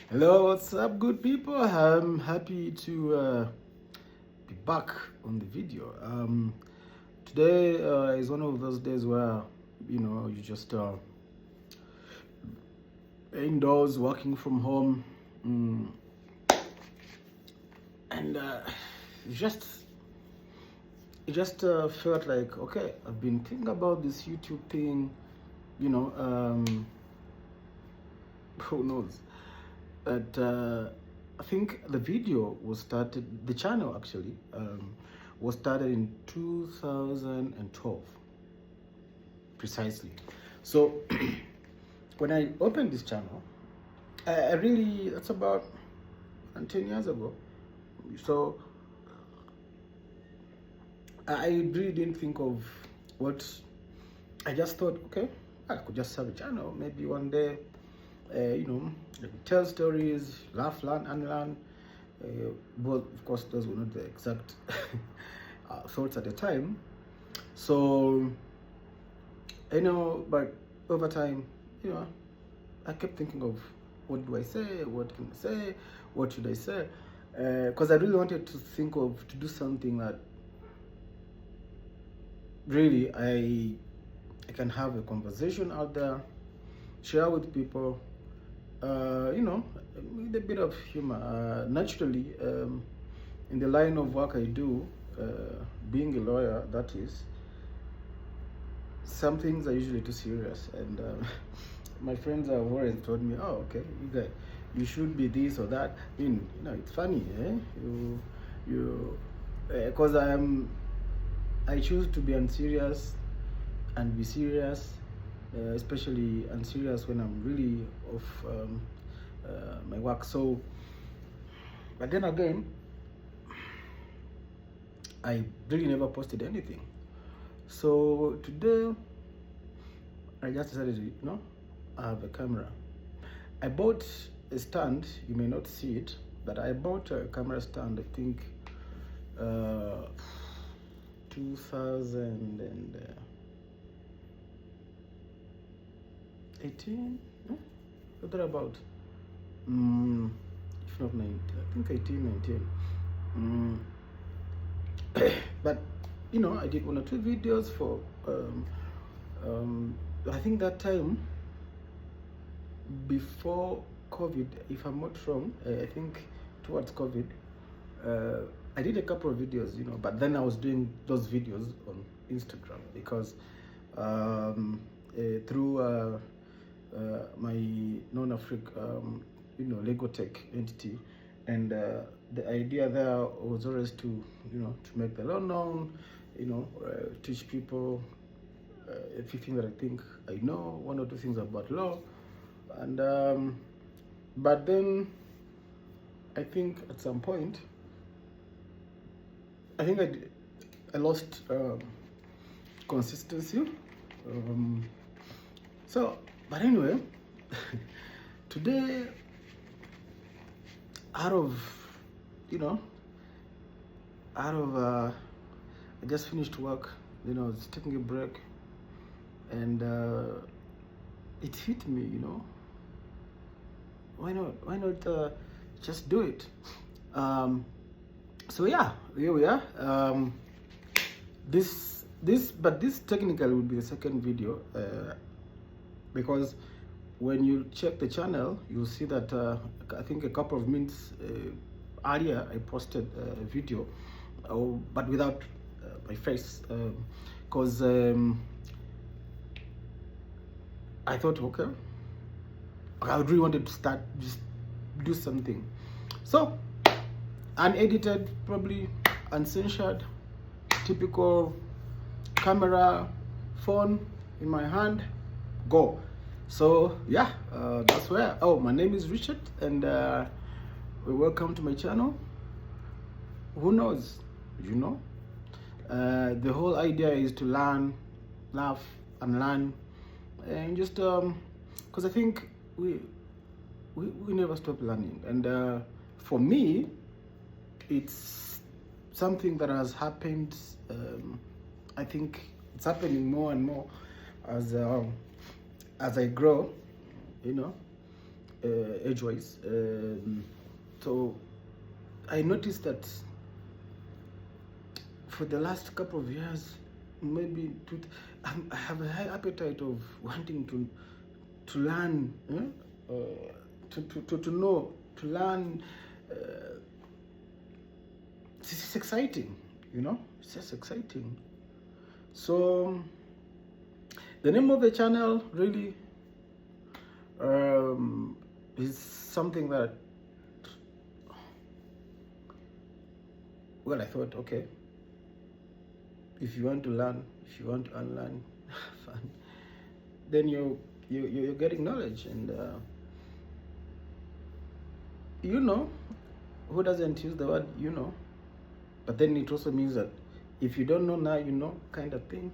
Hello, what's up, good people? I'm happy to be back on the video. Today is one of those days where you just indoors working from home, and it just it just felt like, okay, I've been thinking about this YouTube thing, you know. Who knows? But I think the video was started, the channel actually was started in 2012, precisely. So when I opened this channel, I really, that's about 10 years ago. So I really didn't think of what, I just thought, okay, I could just have a channel. Maybe one day, tell stories, laugh, learn, unlearn. But of course, those were not the exact thoughts at the time. So, but over time, I kept thinking of what do I say, what can I say, what should I say? Because I really wanted to do something that really I can have a conversation out there, share with people, with a bit of humor. Naturally, in the line of work I do, being a lawyer, that is, some things are usually too serious, and my friends have always told me, "Oh, okay, you should be this or that." I mean, it's funny, eh? Because I choose to be unserious and be serious, especially unserious when I'm really off my work. So, but then again, I really never posted anything. So today, I just decided to, I have a camera. I bought a stand. You may not see it, but I bought a camera stand, I think, 2018, what about? If not 19, I think 18, 19. But I did 1 or 2 videos for I think that time before COVID, if I'm not wrong. I think towards COVID, I did a couple of videos, but then I was doing those videos on Instagram because through my non-Afric, Lego Tech entity, and the idea there was always to make the law known, teach people everything that I think I know, 1 or 2 things about law, and but then I think at some point I think I lost consistency. But anyway, today, out of I just finished work, I was taking a break, and it hit me, why not just do it? So yeah, here we are. This technically would be the second video, because when you check the channel, you'll see that I think a couple of minutes earlier I posted a video, but without my face, because I thought, okay, I really wanted to start, just do something. So, unedited, probably uncensored, typical camera, phone in my hand, go. So yeah, that's where. Oh, my name is Richard, and welcome to my channel. Who knows, the whole idea is to learn, laugh, and learn, and just because I think we never stop learning, and for me, it's something that has happened. I think it's happening more and more as I grow, age-wise. So I noticed that for the last couple of years, maybe I have a high appetite of wanting to learn, to know, to learn. It's exciting, it's just exciting. So the name of the channel really is something that, well, I thought, okay, if you want to learn, if you want to unlearn, fun, then you're getting knowledge. And who doesn't use the word but then it also means that if you don't know now, kind of thing.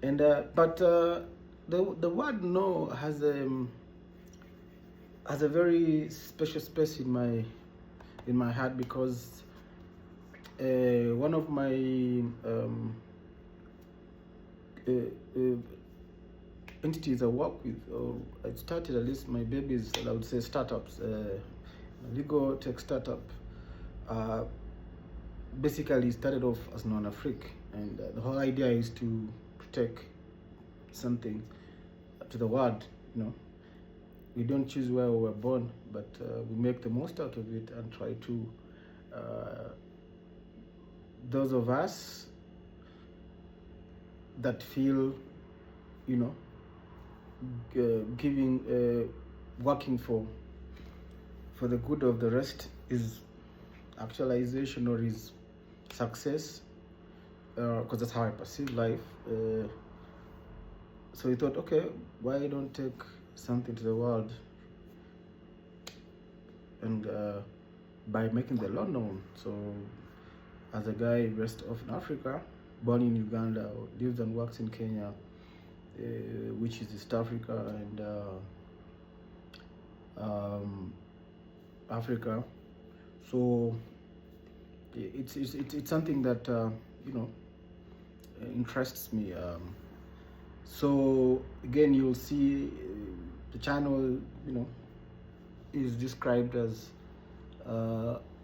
And but the word no has a very special space in my heart, because one of my entities I work with, or I started, at least my babies, I would say startups, legal tech startup, basically started off as non-Afric, and the whole idea is to take something to the world. We don't choose where we were born, but we make the most out of it and try to, those of us that feel, giving, working for the good of the rest is actualization or is success, because that's how I perceive life. So we thought, okay, why don't take something to the world, and by making the law known. So as a guy based off in Africa, born in Uganda, lives and works in Kenya, which is East Africa and Africa. So it's something that interests me. So again, you'll see the channel is described as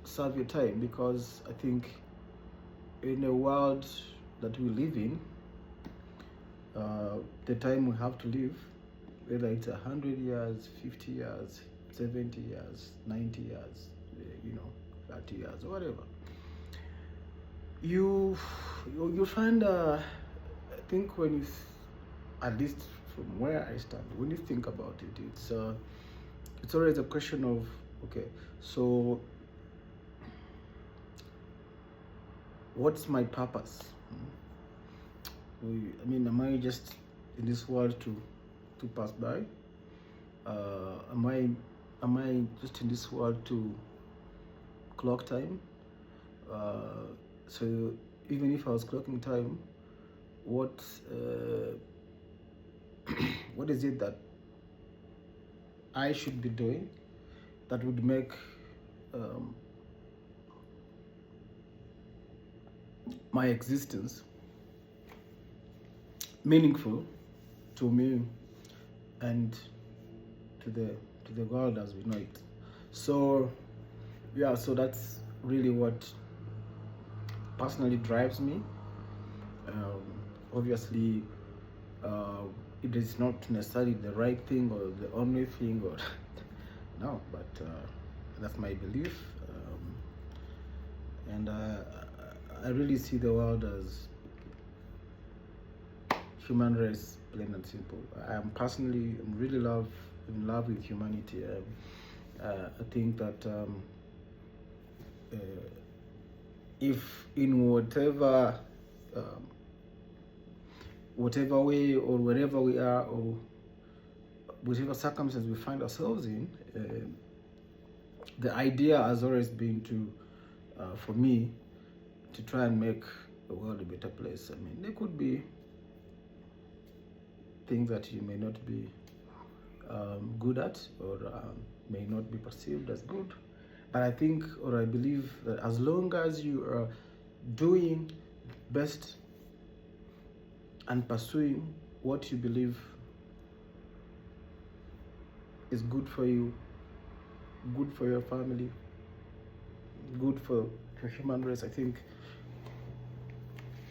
Serve Your Time, because I think in a world that we live in, the time we have to live, whether it's 100 years, 50 years, 70 years, 90 years, 30 years, or whatever, you find, I think when you, at least from where I stand, when you think about it, it's always a question of, okay, so what's my purpose? Am I just in this world to pass by? Am I just in this world to clock time? So even if I was clocking time, what is it that I should be doing that would make my existence meaningful to me and to the world as we know it? So yeah, so that's really what personally drives me. Obviously, it is not necessarily the right thing or the only thing, or no, but that's my belief. And I really see the world as human race, plain and simple. I'm really in love with humanity. I think that if in whatever way or wherever we are, or whatever circumstance we find ourselves in, the idea has always been to, for me, to try and make the world a better place. There could be things that you may not be good at, or may not be perceived as good. But I think, or I believe, that as long as you are doing best and pursuing what you believe is good for you, good for your family, good for human race. I think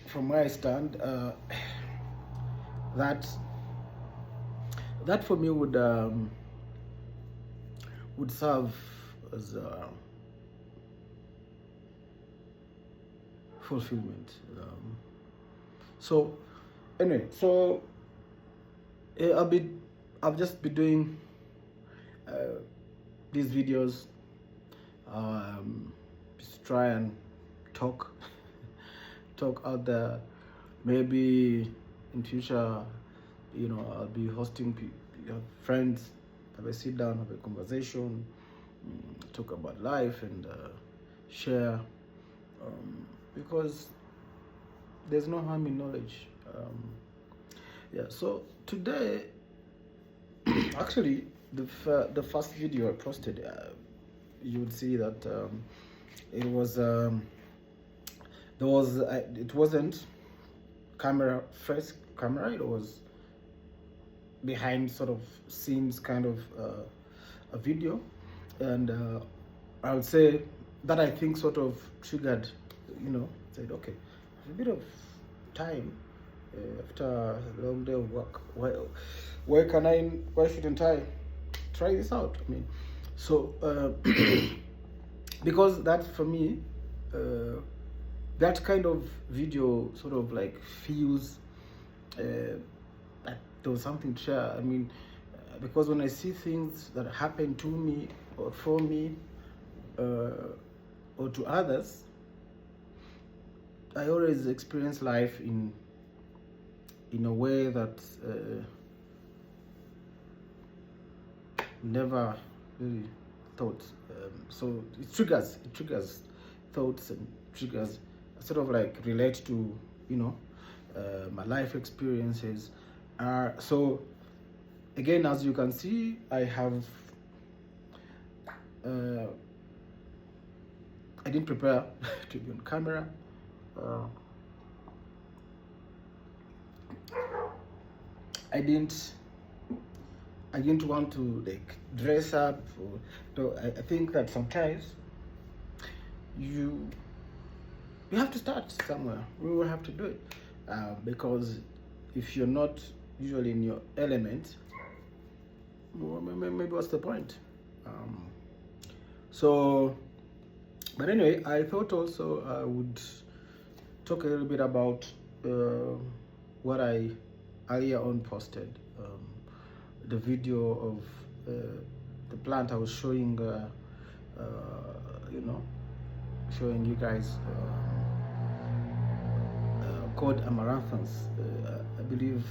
from where I stand, that for me would serve as fulfillment. So anyway, so I'll just be doing these videos, just try and talk out there. Maybe in future, you know, I'll be hosting friends, have a sit down, have a conversation, talk about life and share, because there's no harm in knowledge. Yeah, so today, actually, the first video I posted, you would see that it was it wasn't first camera, it was behind sort of scenes kind of a video, and I would say that I think sort of triggered, you know, said, okay, a bit of time after a long day of work, why shouldn't I try this out? I mean, so because that for me, that kind of video sort of like feels that there was something to share. I mean, because when I see things that happen to me or for me or to others, I always experience life in a way that never really thought. So it triggers thoughts and triggers sort of like relate to, you know, my life experiences. So again, as you can see, I have I didn't prepare to be on camera. I didn't want to like dress up. So I think that sometimes you have to start somewhere. We will have to do it, because if you're not usually in your element, well, maybe what's the point? So, but anyway, I thought also I would talk a little bit about what I earlier on posted, the video of the plant I was showing, you know, showing you guys, called amaranthus. I believe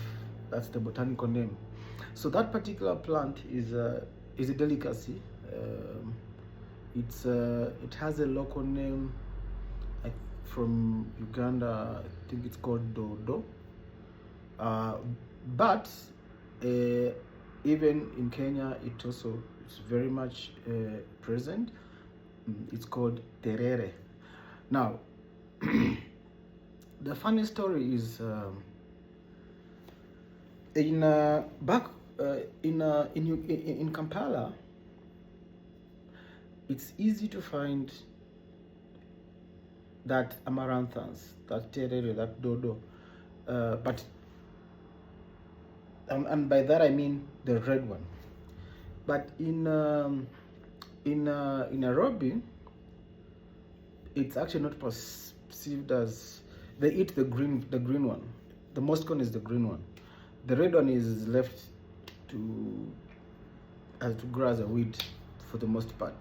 that's the botanical name. So that particular plant is a delicacy. It has a local name from Uganda. I think it's called dodo. But even in Kenya, it also is very much present. It's called terere. Now, the funny story is in Kampala, it's easy to find that amaranthus, that terere, that dodo, but and by that I mean the red one. But in Nairobi, it's actually not perceived as, they eat the green one. The most common is the green one. The red one is left to grow as a weed for the most part.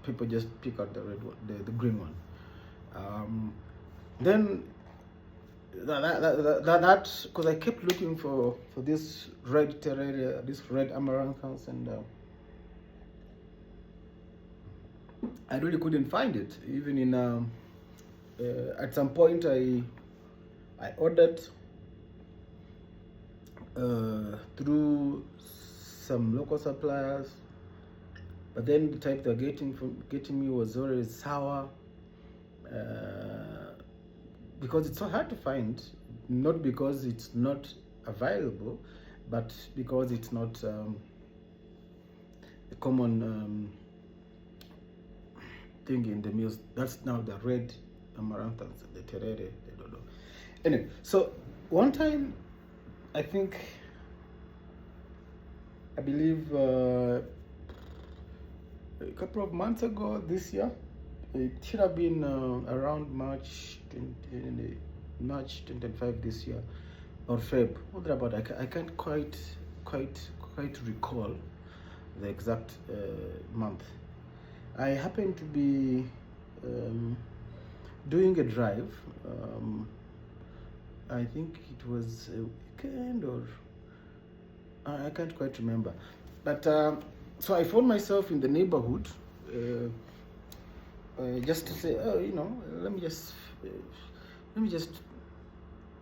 People just pick out the red one, the green one. Then that because I kept looking for this red terraria, this red amaranthus, and I really couldn't find it. Even in at some point I ordered through some local suppliers, but then the type they're getting me was always sour, because it's so hard to find, not because it's not available, but because it's not a common thing in the meals. That's now the red amaranthus, the terere, I don't know. Anyway, so one time, I believe a couple of months ago this year, it should have been around March 25 this year, or Feb, what about, I can't quite recall the exact month. I happened to be doing a drive. I think it was a weekend, or I can't quite remember. But so I found myself in the neighborhood, just to say, oh, let me just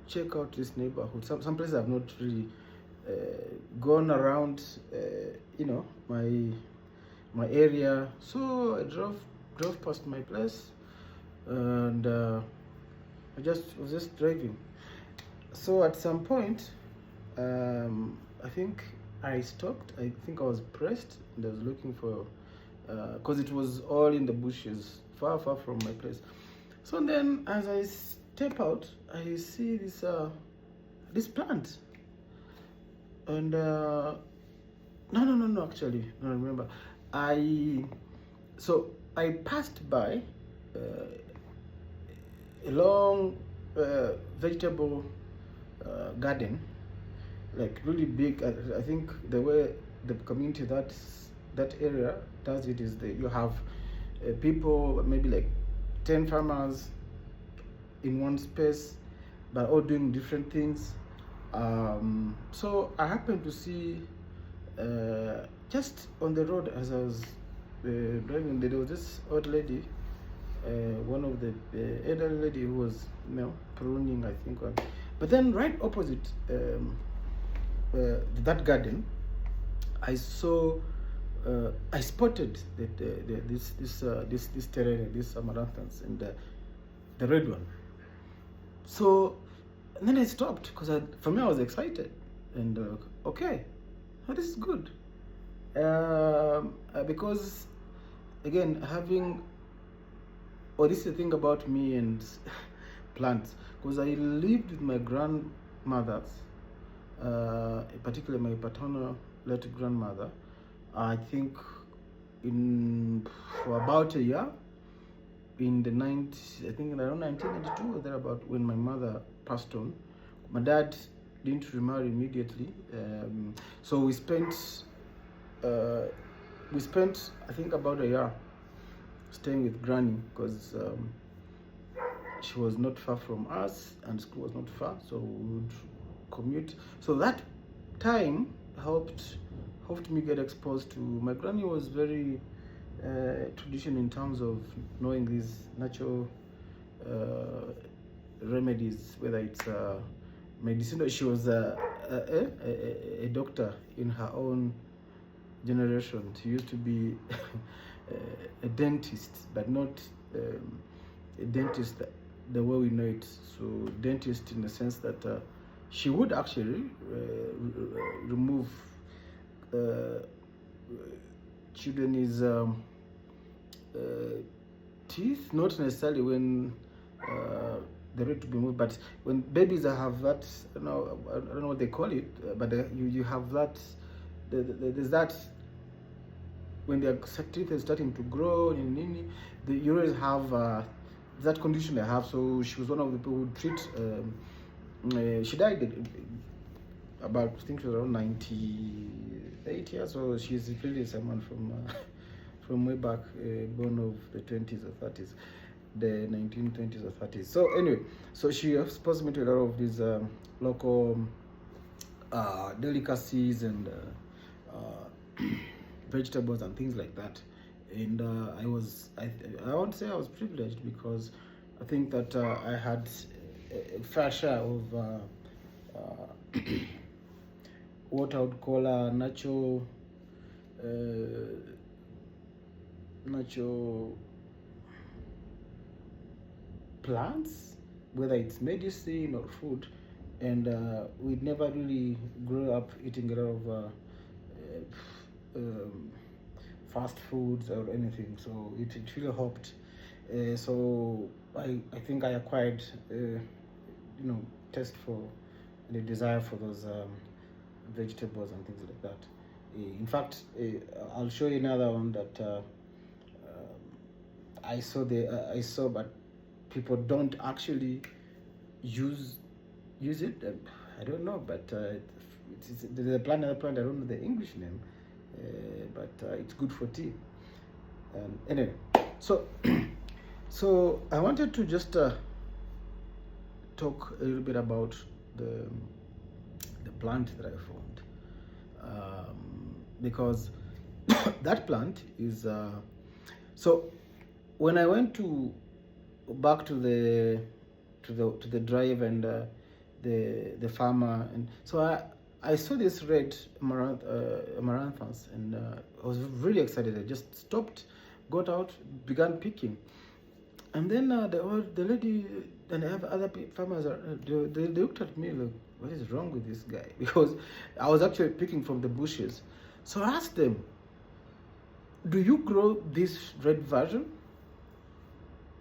check out this neighborhood. Some places I've not really gone around, my area. So I drove past my place, and I was just driving. So at some point, I think I stopped. I think I was pressed, and I was looking for, because it was all in the bushes, far from my place. So then, as I step out, I see this plant, and no, actually, no, I remember. I passed by a long vegetable garden, like really big. I think the way the community that area does it is you have people, maybe like 10 farmers in one space, but all doing different things. So I happened to see just on the road as I was driving, there was this old lady, one of the elderly lady who was pruning, I think. But then right opposite that garden, I saw, I spotted this terrain, this amaranthus, and the red one. So and then I stopped, because for me I was excited, and okay, this is good, because again, this is the thing about me and plants, because I lived with my grandmothers, particularly my paternal late grandmother, I think for about a year, in the 90s, I think around 1992 or thereabout, when my mother passed on. My dad didn't remarry immediately, so we spent I think about a year staying with Granny, because she was not far from us and school was not far, so we would commute. So that time helped me get exposed to. My Granny was very tradition in terms of knowing these natural remedies, whether it's medicinal. She was a doctor in her own generation. She used to be a dentist, but not a dentist the way we know it. So dentist in the sense that she would actually remove children's teeth, not necessarily when they're ready to be moved, but when babies have that, I don't know what they call it, but you have that, there's that, when their teeth are starting to grow, you always have that condition they have. So she was one of the people who treat, she died about, I think she was around 98 years, so she's really someone from way back, born of the 20s or 30s, the 1920s or 30s. So anyway, so she exposed me to a lot of these local delicacies and vegetables and things like that. And I won't say I was privileged, because I think that I had a fair share of what I would call natural plants, whether it's medicine or food, and we'd never really grew up eating a lot of fast foods or anything. So it really helped. So I think I acquired taste for the desire for those vegetables and things like that. In fact, I'll show you another one that I saw, but people don't actually use it. I don't know, but there's a plant. Another plant. I don't know the English name, but it's good for tea. Anyway, so so I wanted to just talk a little bit about the plant that I found, because that plant is so when I went back to the drive and the farmer, and so I saw this red amaranthus, and I was really excited. I just stopped, got out, began picking, and then the lady and I have other farmers they looked at me like, what is wrong with this guy? Because I was actually picking from the bushes. So I asked them, do you grow this red version?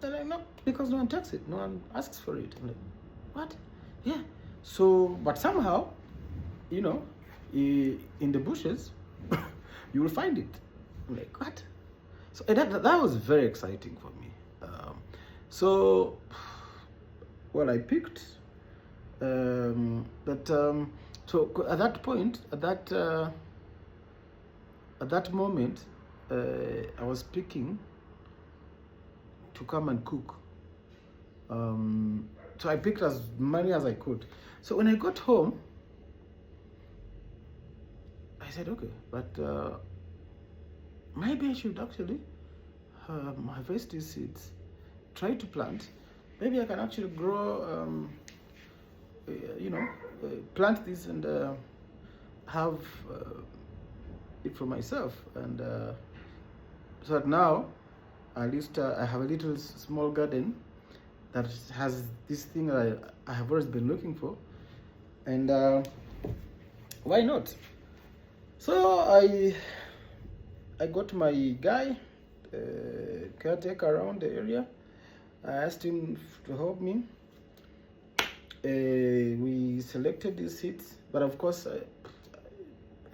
They're like, no, because no one takes it, no one asks for it. I'm like, what? Yeah. So, but somehow, in the bushes, you will find it. I'm like, what? So that was very exciting for me. So, well, I picked. So at that point, at that moment, I was picking to come and cook. So I picked as many as I could. So when I got home, I said, okay, but maybe I should actually harvest these seeds, try to plant. Maybe I can actually grow, plant this and have it for myself. And so that now, at least I have a little small garden that has this thing that I have always been looking for. And why not? So I got my guy, caretaker around the area. I asked him to help me. We selected these seeds, but of course I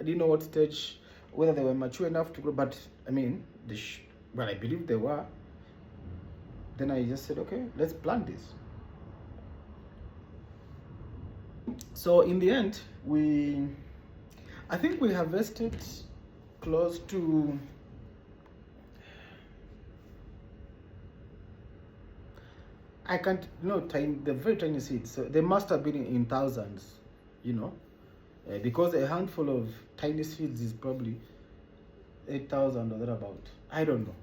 didn't know what stage, whether they were mature enough to grow. But I mean, well, I believe they were. Then I just said, okay, let's plant this. So in the end, I think we harvested close to I can't, tiny, they're very tiny seeds. So they must have been in thousands, because a handful of tiny seeds is probably 8,000 or thereabout. I don't know.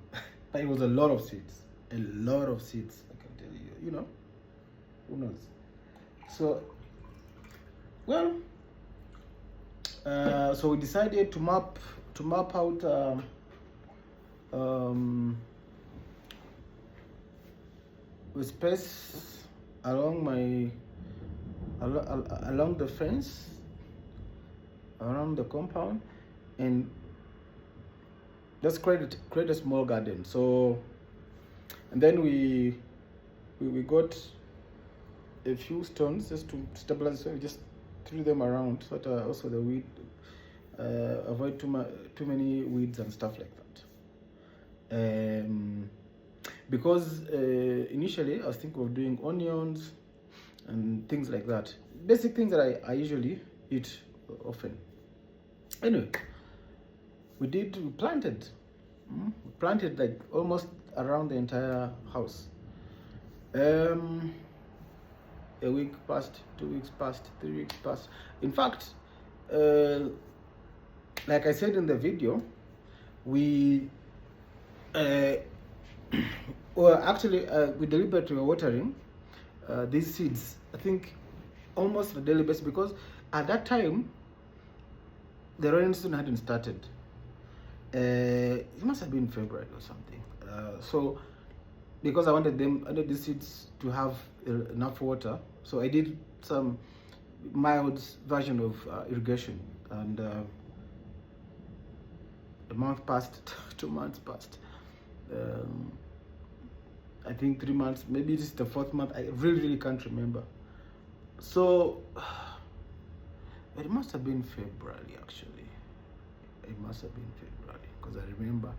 But it was a lot of seeds. A lot of seeds, I can tell you, who knows? So, well, so we decided to map out with space along along the fence, around the compound, and just create a small garden. So, and then we got a few stones just to stabilize. So we just threw them around so that also the weed avoid too many weeds and stuff like that. Because initially I was thinking of doing onions and things like that, basic things that I usually eat often. Anyway, we planted like almost around the entire house. A week passed, 2 weeks passed, 3 weeks passed. In fact, like I said in the video, we we deliberately were watering these seeds, I think almost on a daily basis, because at that time the rainy season hadn't started. It must have been February or something. So because I wanted these seeds to have enough water, so I did some mild version of irrigation, and a month passed, 2 months passed. I think 3 months, maybe this is the 4th month. I really can't remember. So it must have been February, actually. It must have been February, because I remember.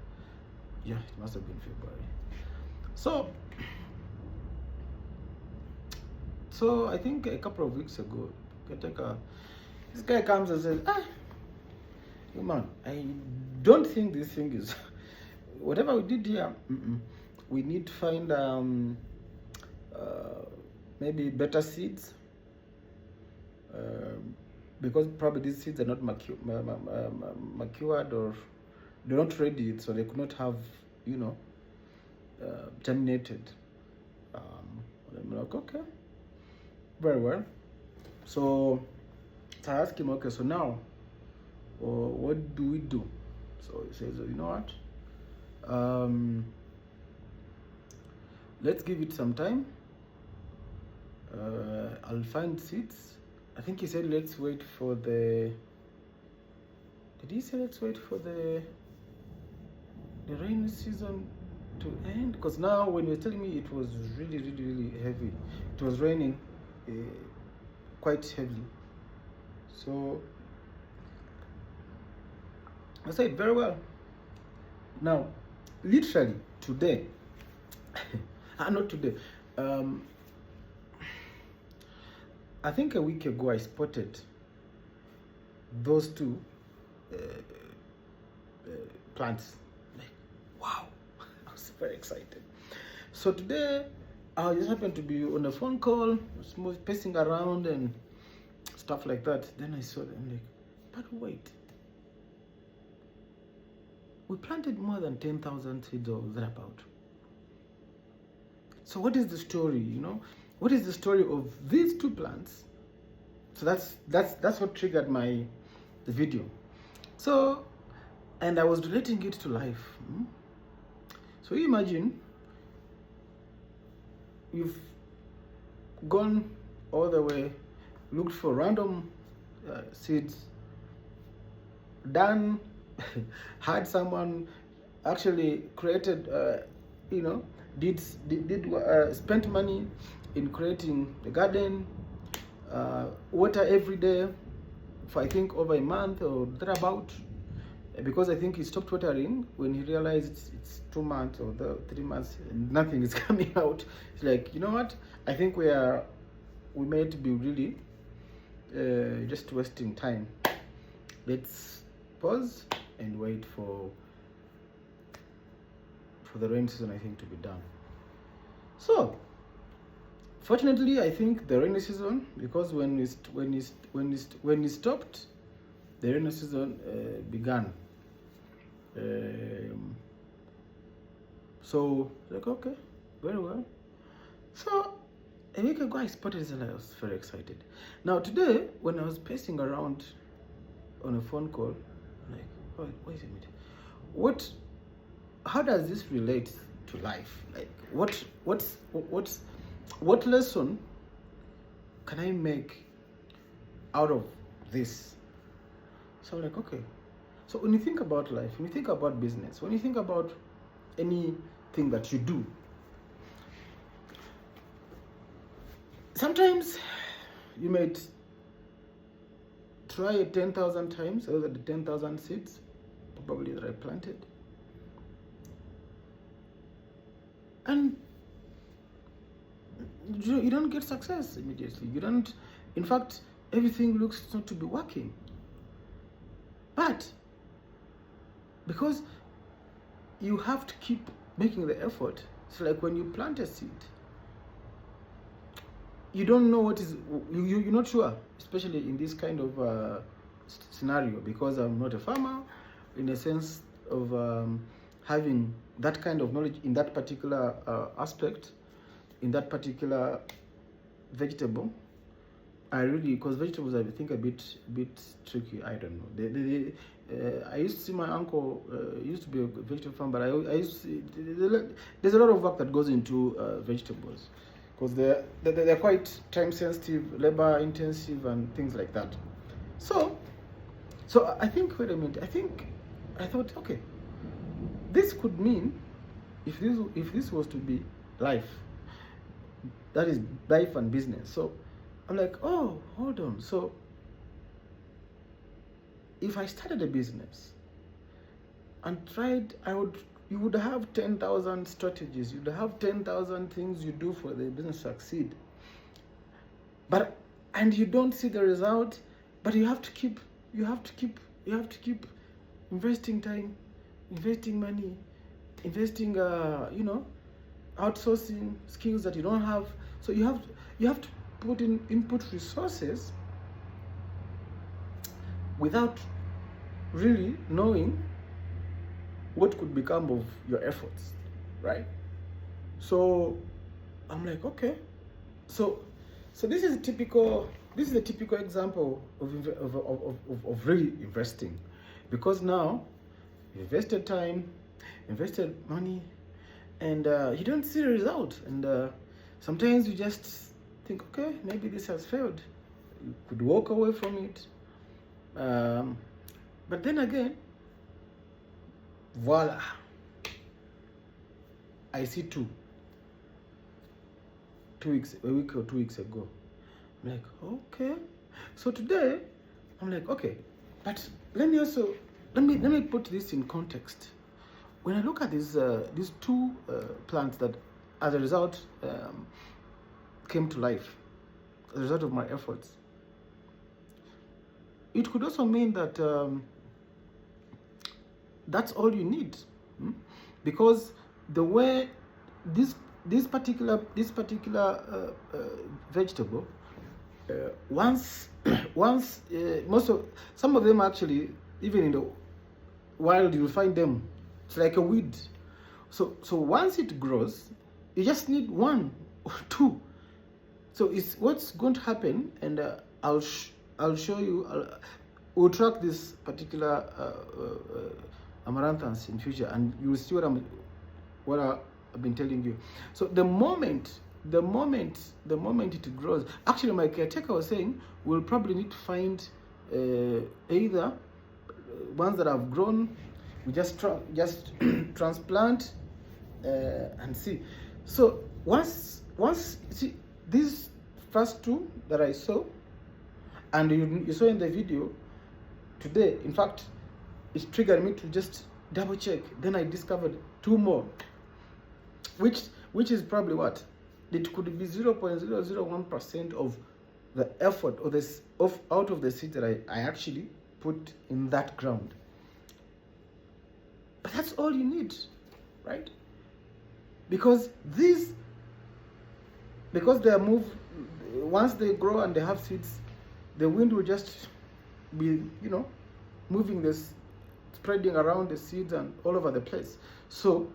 Yeah, it must have been February. So I think a couple of weeks ago, this guy comes and says, man, I don't think this thing is whatever we did here. We need to find maybe better seeds, because probably these seeds are not matured, or they're not ready, so they could not have, germinated. I'm like, okay, very well. So I asked him, okay, so now what do we do? So he says, you know what, let's give it some time. I'll find seeds. I think he said let's wait for the, did he say let's wait for the rainy season to end? Because now when you're telling me, it was really heavy. It was raining quite heavily. So I said, very well. Now, literally today, not today, I think a week ago I spotted those two plants. Like, wow, I was very excited. So today I just happened to be on a phone call, pacing around and stuff like that. Then I saw them, like, but wait, we planted more than 10,000 seeds or thereabout. So what is the story, What is the story of these two plants? So that's what triggered the video. So, and I was relating it to life. So you imagine you've gone all the way, looked for random seeds, done, had someone actually created, spent money in creating the garden, water every day for I think over a month or thereabout, because I think he stopped watering when he realized it's 2 months or 3 months and nothing is coming out. It's like, you know what, I think we might be really just wasting time. Let's pause and wait for the rain season, I think, to be done. So fortunately, I think the rainy season, because when we stopped, the rainy season began. So like, okay, very well. So a week ago I spotted it and I was very excited. Now today, when I was pacing around on a phone call, I'm like, wait a minute, how does this relate to life? Like, what lesson can I make out of this? So I'm like, okay. So when you think about life, when you think about business, when you think about anything that you do, sometimes you might try it 10,000 times. Those are the 10,000 seeds probably that I planted. And you don't get success immediately. You don't, in fact, everything looks not to be working. But because you have to keep making the effort, it's like when you plant a seed, you don't know what is, you're not sure, especially in this kind of scenario, because I'm not a farmer, in a sense of having that kind of knowledge in that particular aspect, in that particular vegetable. Because vegetables are, I think, a bit tricky. I don't know. I used to see my uncle used to be a vegetable farmer, but I used to see, there's a lot of work that goes into vegetables, because they're quite time sensitive, labor intensive, and things like that. So I think, wait a minute, I thought, okay, this could mean, if this was to be life, that is life and business. So I'm like, oh, hold on. So if I started a business and tried, you would have 10,000 strategies. You'd have 10,000 things you do for the business to succeed. And you don't see the result, but you have to keep investing time, investing money, investing, outsourcing skills that you don't have. So you have to put in input resources without really knowing what could become of your efforts, right? So I'm like, okay, so this is a typical example of really investing, because now you invested time, invested money, and you don't see the result, and sometimes you just think, okay, maybe this has failed. You could walk away from it, but then again, voila, I see a week or 2 weeks ago. I'm like, okay. So today, I'm like, okay, but let me put this in context. When I look at these two plants that, as a result, came to life as a result of my efforts, it could also mean that that's all you need, because the way this particular vegetable, some of them actually, even in the wild, you'll find them. It's like a weed. So once it grows, you just need 1 or 2. So it's what's going to happen, and I'll show you. We'll track this particular amaranthus in future, and you will see what I've been telling you. So the moment it grows, actually my caretaker was saying we'll probably need to find either ones that have grown, we just transplant and see. So once see these first 2 that I saw, and you saw in the video today, in fact, it triggered me to just double check. Then I discovered 2 more, which is probably what? It could be 0.001% of the effort out of the seed that I actually put in that ground. But that's all you need, right? Because they are once they grow and they have seeds, the wind will just be, moving this, spreading around the seeds and all over the place. So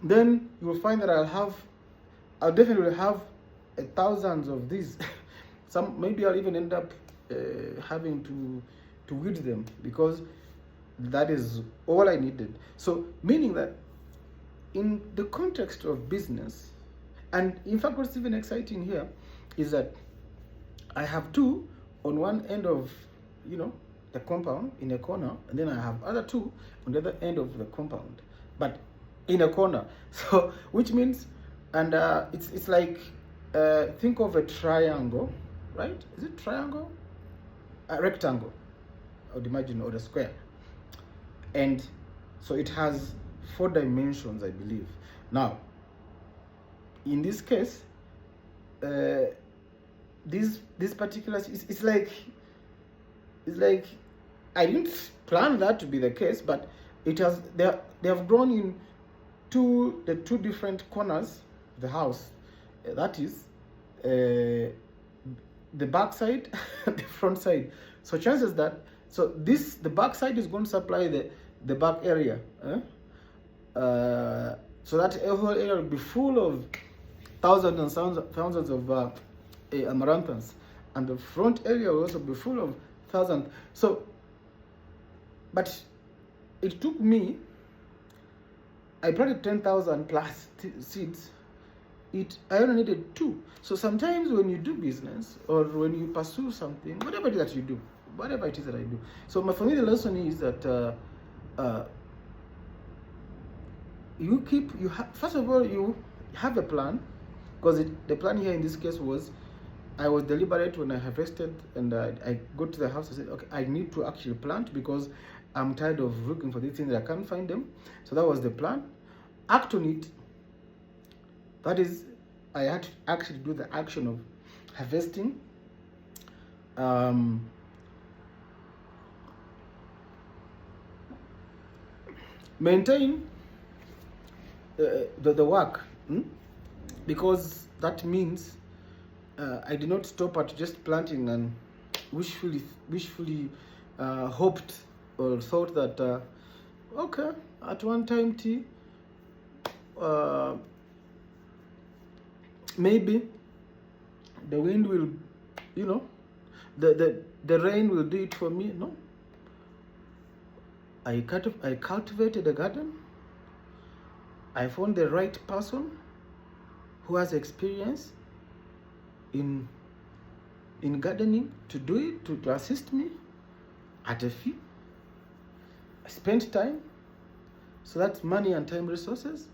then you will find that I'll definitely have thousands of these. Maybe I'll even end up having to weed them, because that is all I needed. So meaning that in the context of business, and in fact what's even exciting here is that I have 2 on one end of the compound in a corner, and then I have other 2 on the other end of the compound, but in a corner. So which means, and it's like, think of a triangle, right? Is it triangle? A rectangle, I would imagine, or a square. And so it has 4 dimensions, I believe. Now, in this case, this particular, it's like I didn't plan that to be the case, but they have grown in the 2 different corners of the house. That is the back side and the front side. So chances that, the back side is going to supply the back area. So that whole area will be full of thousands and thousands of amaranthus, and the front area will also be full of thousands. So, but it took me, I planted 10,000 plus seeds. I only needed 2. So sometimes when you do business, or when you pursue something, whatever it is that you do, whatever it is that I do. So for me, the lesson is that first of all, you have a plan, because the plan here in this case was, I was deliberate when I harvested, and I go to the house. I said, okay, I need to actually plant, because I'm tired of looking for these things that I can't find them. So that was the plan. Act on it. That is, I had to actually do the action of harvesting. Maintain the work, because that means I did not stop at just planting and wishfully hoped or thought that okay, at one time maybe the wind will, the rain will do it for me. No, I cultivated a garden. I found the right person who has experience in gardening to do it, to assist me at a fee. I spent time, so that's money and time resources.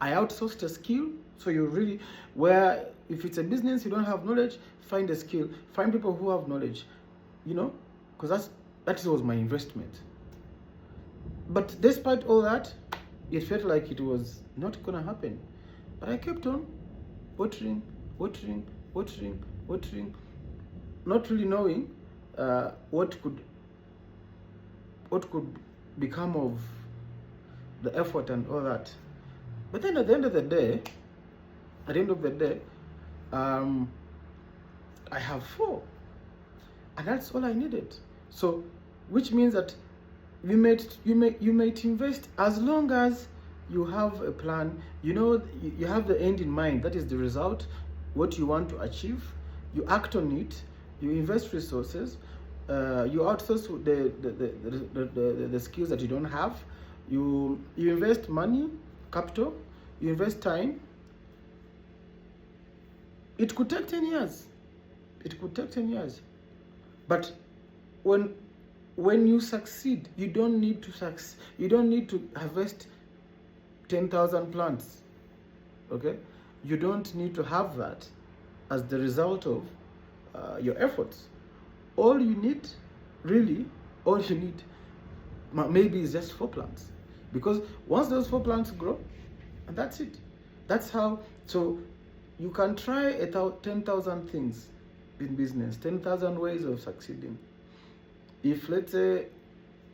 I outsourced a skill, so you really, where if it's a business you don't have knowledge, find a skill, find people who have knowledge, because that was my investment. But despite all that, it felt like it was not gonna happen. But I kept on watering, not really knowing what could become of the effort and all that. But then at the end of the day, I have 4, and that's all I needed. So, which means that you might invest as long as you have a plan. You have the end in mind. That is the result, what you want to achieve. You act on it. You invest resources. You outsource the skills that you don't have. You invest money, capital. You invest time. It could take 10 years. But when you succeed, you don't need to harvest 10,000 plants. Okay, you don't need to have that as the result of your efforts. All you need maybe is just 4 plants, because once those 4 plants grow, and that's it. That's how. So you can try 10,000 things in business, 10,000 ways of succeeding. If, let's say,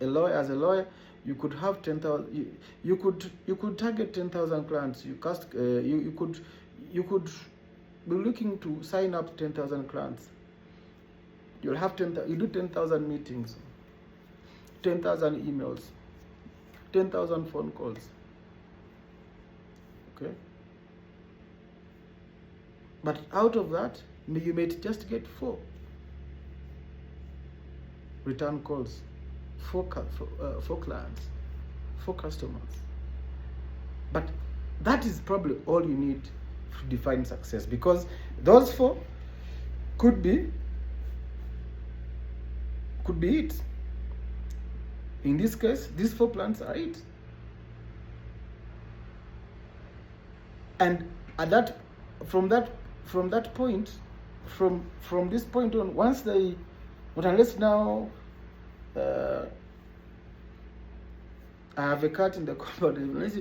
as a lawyer, you could have 10,000. You could target 10,000 clients. You could be looking to sign up 10,000 clients. You'll have 10,000. You do 10,000 meetings, 10,000 emails, 10,000 phone calls. Okay. But out of that, you may just get 4 return calls, 4 clients, 4 customers. But that is probably all you need to define success, because those 4 could be it. In this case, these 4 plants are it. And from this point on, once they, but unless now I have a cat in the cupboard, unless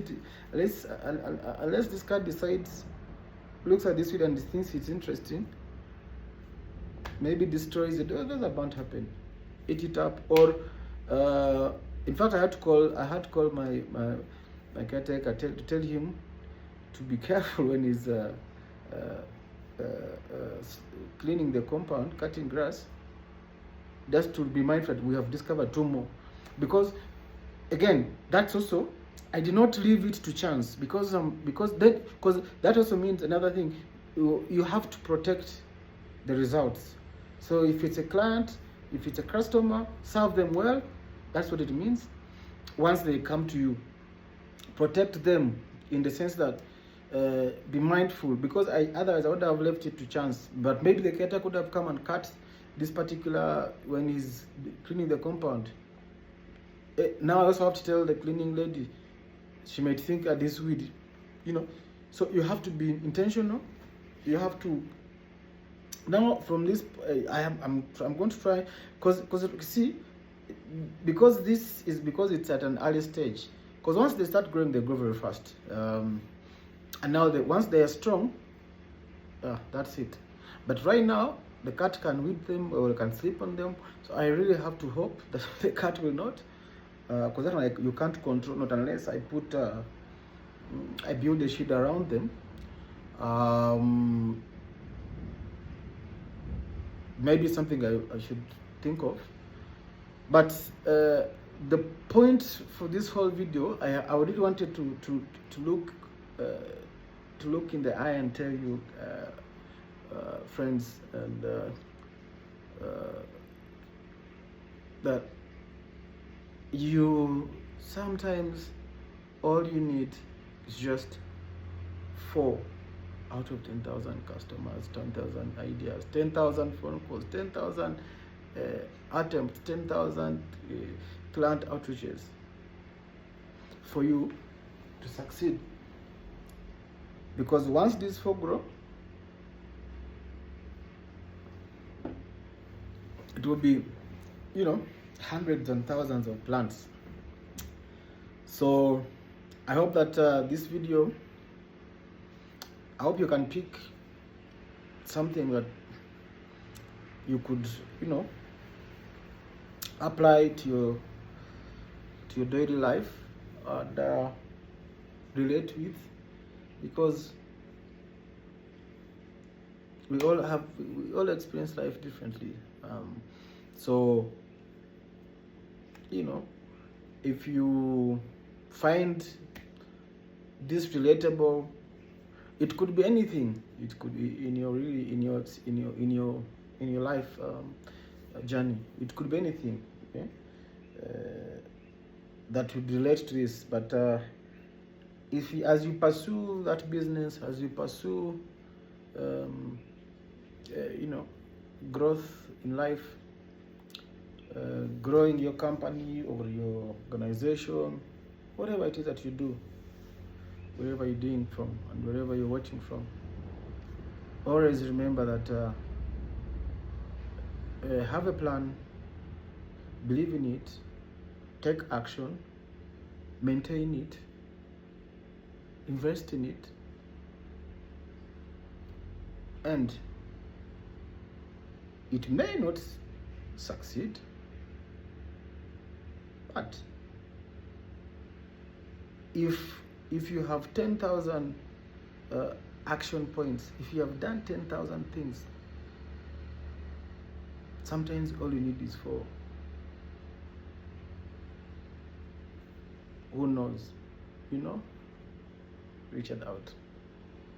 this cat decides, looks at this video and thinks it's interesting, maybe destroys it. Oh, those are bound to happen. Eat it up, or in fact, I had to call my caretaker to tell him to be careful when he's cleaning the compound, cutting grass. Just to be mindful that we have discovered 2 more, because again, that's also, I did not leave it to chance, because that also means another thing. You have to protect the results. So if it's a client, if it's a customer, serve them well. That's what it means. Once they come to you, protect them in the sense that be mindful, because otherwise I would have left it to chance. But maybe the caretaker could have come and cut this particular, when he's cleaning the compound. Now I also have to tell the cleaning lady, She might think that this weed, you know. So you have to be intentional. You have to. Now from this, I'm going to try, because see, because it's at an early stage. Because once they start growing, they grow very fast. And now once they are strong, that's it. But right now, the cat can whip them or can sleep on them. So I really have to hope that the cat will not, because then like you can't control, not unless I put I build a shade around them. Maybe something I should think of. But the point for this whole video, I really wanted to look in the eye and tell you, friends, and that you sometimes all you need is just 4 out of 10,000 customers, 10,000 ideas, 10,000 phone calls, 10,000 attempts, 10,000 client outreaches for you to succeed. Because once these 4 grow, it will be, hundreds and thousands of plants. So I hope that this video, I hope you can pick something that you could, apply to your daily life and relate with, because we all experience life differently. So if you find this relatable, it could be anything. It could be in your life journey. It could be anything, okay? That would relate to this. But as you pursue that business, as you pursue growth in life, growing your company or your organization, whatever it is that you do, wherever you're doing from and wherever you're watching from, always remember that have a plan, believe in it, take action, maintain it, invest in it, and it may not succeed, but if you have 10,000 action points, if you have done 10,000 things, sometimes all you need is 4. Who knows? Reach it out.